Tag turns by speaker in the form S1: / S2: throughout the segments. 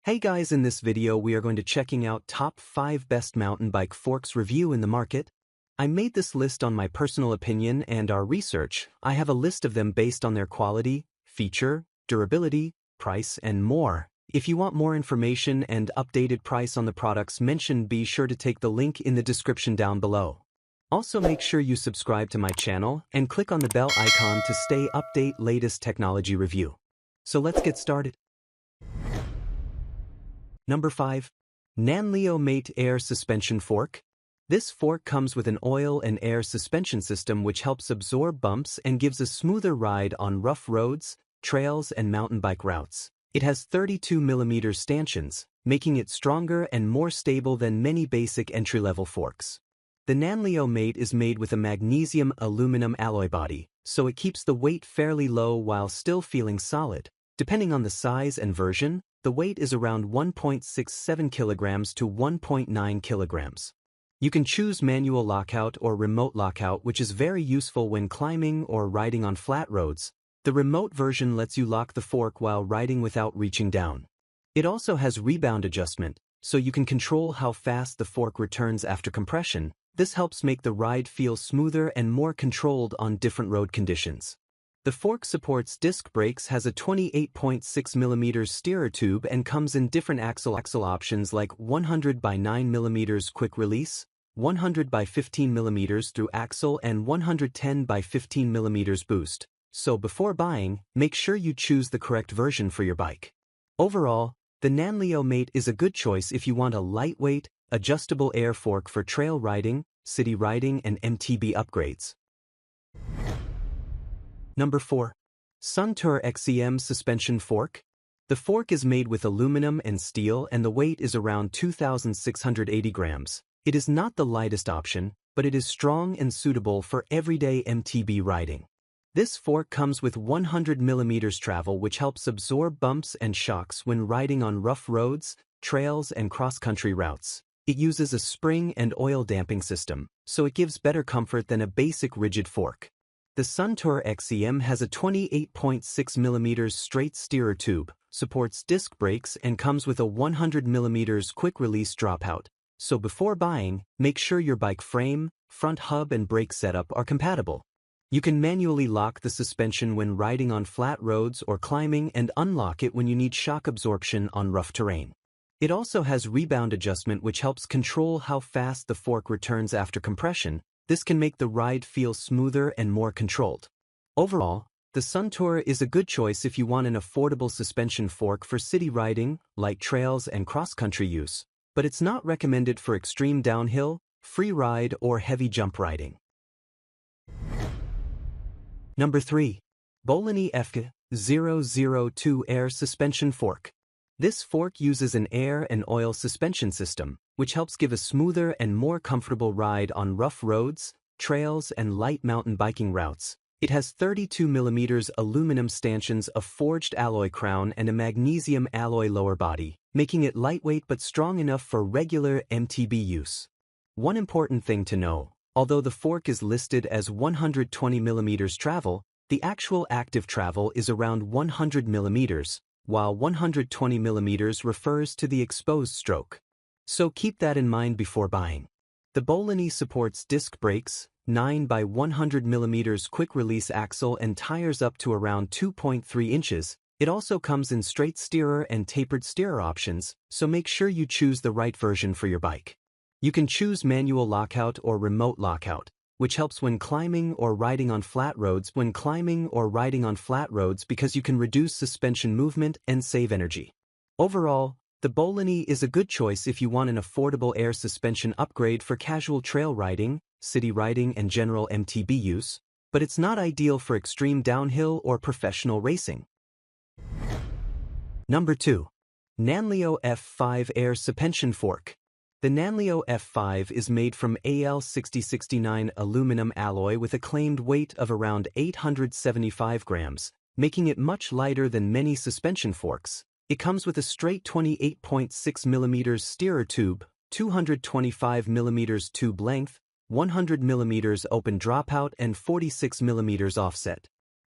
S1: Hey guys, in this video we are going to checking out top 5 best mountain bike forks review in the market. I made this list on my personal opinion and our research. I have a list of them based on their quality, feature, durability, price, and more. If you want more information and updated price on the products mentioned, be sure to take the link in the description down below. Also make sure you subscribe to my channel and click on the bell icon to stay update latest technology review. So let's get started. Number 5. Nanleo Mate Air Suspension Fork. This fork comes with an oil and air suspension system which helps absorb bumps and gives a smoother ride on rough roads, trails, and mountain bike routes. It has 32mm stanchions, making it stronger and more stable than many basic entry-level forks. The Nanleo Mate is made with a magnesium aluminum alloy body, so it keeps the weight fairly low while still feeling solid. Depending on the size and version, the weight is around 1.67 kilograms to 1.9 kilograms. You can choose manual lockout or remote lockout, which is very useful when climbing or riding on flat roads. The remote version lets you lock the fork while riding without reaching down. It also has rebound adjustment, so you can control how fast the fork returns after compression. This helps make the ride feel smoother and more controlled on different road conditions. The fork supports disc brakes, has a 28.6mm steerer tube, and comes in different axle options like 100 by 9mm quick release, 100 by 15mm through axle, and 110 by 15mm boost. So before buying, make sure you choose the correct version for your bike. Overall, the Nanleo Mate is a good choice if you want a lightweight, adjustable air fork for trail riding, city riding, and MTB upgrades. Number 4. Suntour XCM Suspension Fork. The fork is made with aluminum and steel and the weight is around 2,680 grams. It is not the lightest option, but it is strong and suitable for everyday MTB riding. This fork comes with 100mm travel, which helps absorb bumps and shocks when riding on rough roads, trails, and cross-country routes. It uses a spring and oil damping system, so it gives better comfort than a basic rigid fork. The Suntour XCM has a 28.6mm straight steerer tube, supports disc brakes, and comes with a 100mm quick-release dropout. So before buying, make sure your bike frame, front hub, and brake setup are compatible. You can manually lock the suspension when riding on flat roads or climbing and unlock it when you need shock absorption on rough terrain. It also has rebound adjustment, which helps control how fast the fork returns after compression. This can make the ride feel smoother and more controlled. Overall, the Suntour is a good choice if you want an affordable suspension fork for city riding, light trails, and cross-country use, but it's not recommended for extreme downhill, free ride, or heavy jump riding. Number 3. Bolini F5 Air Suspension Fork. This fork uses an air and oil suspension system, which helps give a smoother and more comfortable ride on rough roads, trails, and light mountain biking routes. It has 32mm aluminum stanchions, a forged alloy crown, and a magnesium alloy lower body, making it lightweight but strong enough for regular MTB use. One important thing to know, although the fork is listed as 120mm travel, the actual active travel is around 100mm, while 120mm refers to the exposed stroke. So keep that in mind before buying. The Bolini supports disc brakes, 9 by 100mm quick-release axle, and tires up to around 2.3 inches. It also comes in straight steerer and tapered steerer options, so make sure you choose the right version for your bike. You can choose manual lockout or remote lockout, which helps when climbing or riding on flat roads because you can reduce suspension movement and save energy. Overall, the Bolini is a good choice if you want an affordable air suspension upgrade for casual trail riding, city riding, and general MTB use, but it's not ideal for extreme downhill or professional racing. Number 2. Nanleo F5 Air Supension Fork. The Nanleo F5 is made from Al6069 aluminum alloy with a claimed weight of around 875 grams, making it much lighter than many suspension forks. It comes with a straight 28.6mm steerer tube, 225mm tube length, 100mm open dropout, and 46mm offset.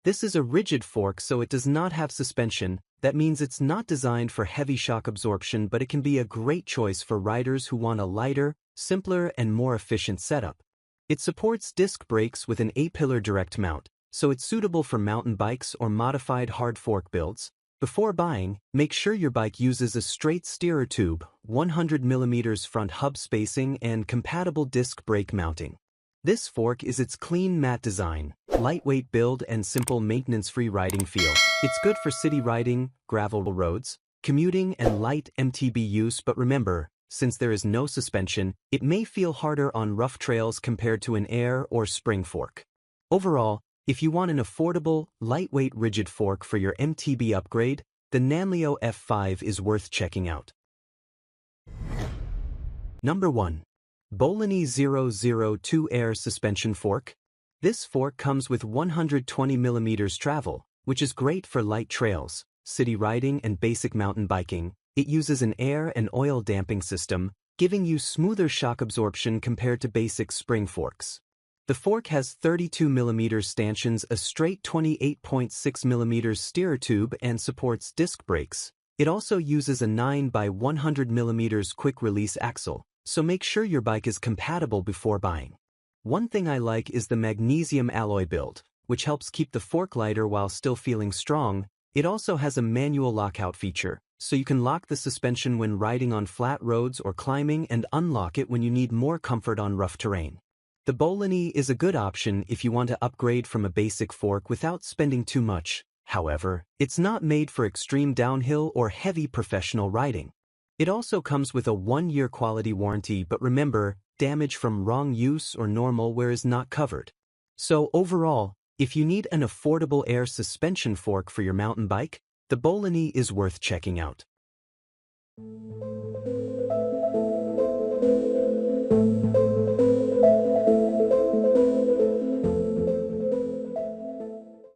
S1: This is a rigid fork, so it does not have suspension. That means it's not designed for heavy shock absorption, but it can be a great choice for riders who want a lighter, simpler, and more efficient setup. It supports disc brakes with an 8-pillar direct mount, so it's suitable for mountain bikes or modified hard fork builds. Before buying, make sure your bike uses a straight steerer tube, 100 mm front hub spacing, and compatible disc brake mounting. This fork is its clean matte design, lightweight build, and simple maintenance-free riding feel. It's good for city riding, gravel roads, commuting, and light MTB use, but remember, since there is no suspension, it may feel harder on rough trails compared to an air or spring fork. Overall, if you want an affordable, lightweight rigid fork for your MTB upgrade, the Nanlio F5 is worth checking out. Number 1. Bolini 002 Air Suspension Fork. This fork comes with 120 mm travel, which is great for light trails, city riding, and basic mountain biking. It uses an air and oil damping system, giving you smoother shock absorption compared to basic spring forks. The fork has 32 mm stanchions, a straight 28.6 mm steerer tube, and supports disc brakes. It also uses a 9 by 100 mm quick-release axle, so make sure your bike is compatible before buying. One thing I like is the magnesium alloy build, which helps keep the fork lighter while still feeling strong. It also has a manual lockout feature, so you can lock the suspension when riding on flat roads or climbing and unlock it when you need more comfort on rough terrain. The Bolini is a good option if you want to upgrade from a basic fork without spending too much. However, it's not made for extreme downhill or heavy professional riding. It also comes with a 1-year quality warranty, but remember, damage from wrong use or normal wear is not covered. So overall, if you need an affordable air suspension fork for your mountain bike, the Bolini is worth checking out.